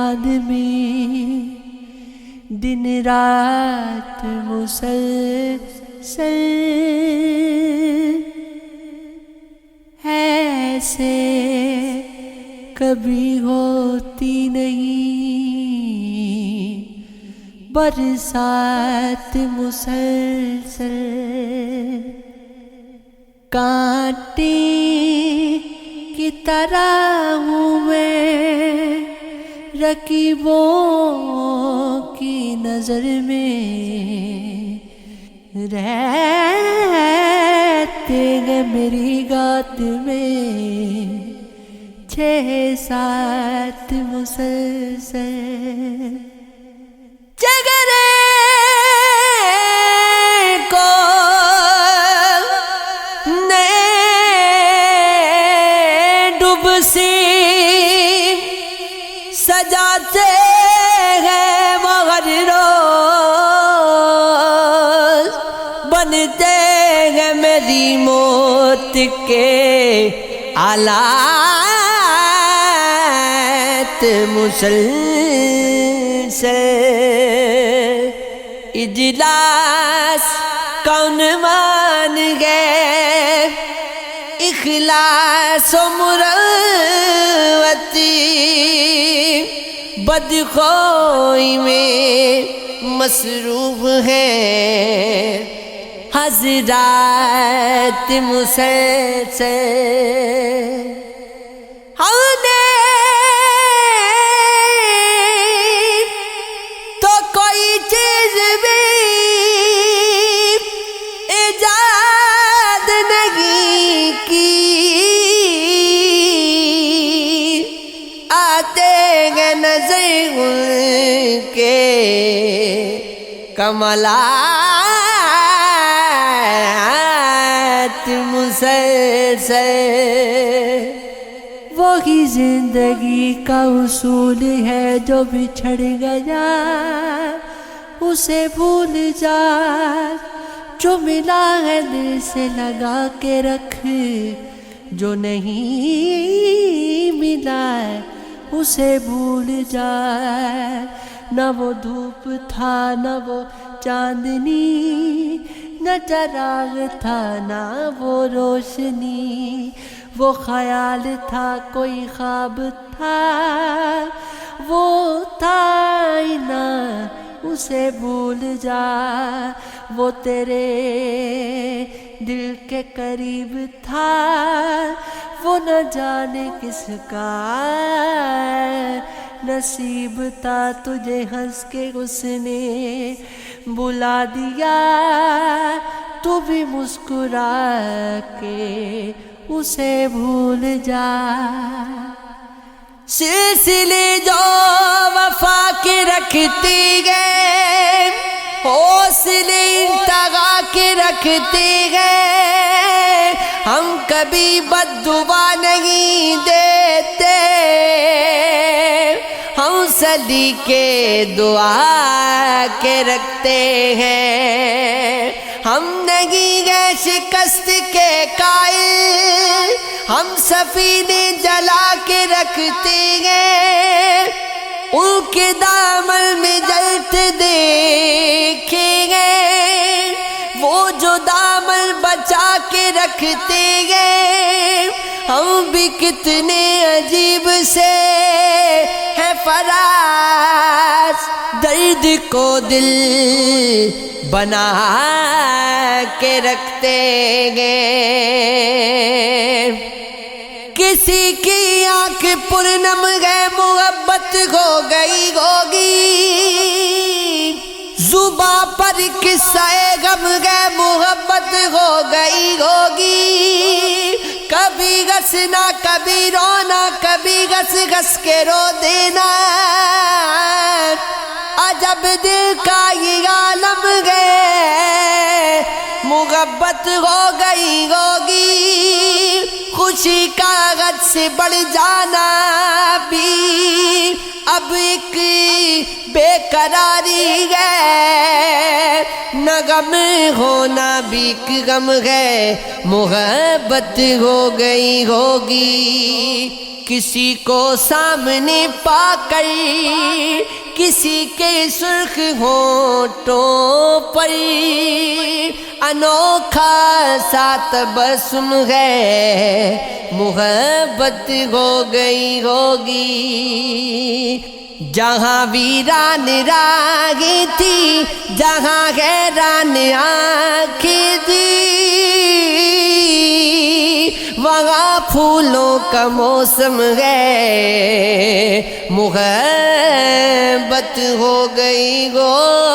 یاد میں دن رات مسلسل ایسے کبھی ہوتی نہیں برسات مسلسل کانٹے کی طرح ہوں میں رقیبوں کی نظر میں رہتے گے میری گات میں 6-7 مسلسل جگرے کو نئے ڈوب سی سجاتے ہیں وہ ہر روز بنتے ہیں میری موت کے آلات مسلسل اجلاس کون مان گئے اخلاص و مروتی بدخوئی میں مصروف ہیں حضرات مسلسل ہم نے تو کوئی چیز بھی ایجاد نہیں کی آتے گے نظر ان کے کمالات مسلسل وہی زندگی کا اصول ہے جو بچھڑ گیا اسے بھول جا جو ملا ہے دل سے لگا کے رکھ جو نہیں ملا ہے اسے بھول جا نہ وہ دھوپ تھا نہ وہ چاندنی نہ چراغ تھا نہ وہ روشنی وہ خیال تھا کوئی خواب تھا وہ تھا ہی نہ اسے بھول جا وہ تیرے دل کے قریب تھا وہ نہ جانے کس کا نصیب تھا تجھے ہنس کے اس نے بلا دیا تو بھی مسکرا کے اسے بھول جا سلسلے جو وفا کے رکھتی گئے حوصلے انتہا کے رکھتے گئے ہم کبھی بد دعا نہیں دیتے ہم سلیقے دعا کے رکھتے ہیں ہم نہیں گئے شکست کے قائل ہم سفینے جلا کے رکھتے ہیں ان کے دامن میں جلتے دیکھیں گے وہ جو دامن بچا کے رکھتے ہیں ہم بھی کتنے عجیب سے ہیں فراز درد کو دل بنا کے رکھتے ہیں کسی کی آنکھ پرنم گئے محبت ہو گئی ہوگی زباں پر قصہ غم گئے محبت ہو گئی ہوگی کبھی ہنسنا کبھی رونا کبھی گھس گھس کے رو دینا عجب دل کا یہ عالم گئے محبت ہو گئی ہوگی خوشی کاغذ سے بڑھ جانا بھی اب ایک بے قراری ہے نہ غم ہونا بھی ایک غم ہے محبت ہو گئی ہوگی کسی کو سامنے پا کر کسی کے سرخ ہونٹوں پر انوکھا سا تبسم ہے، محبت ہو گئی ہوگی۔ جہاں ویران راگی تھی، جہاں حیران آنکھیں تھی، وہاں پھولوں کا موسم ہے، محبت ہو گئی ہوگی۔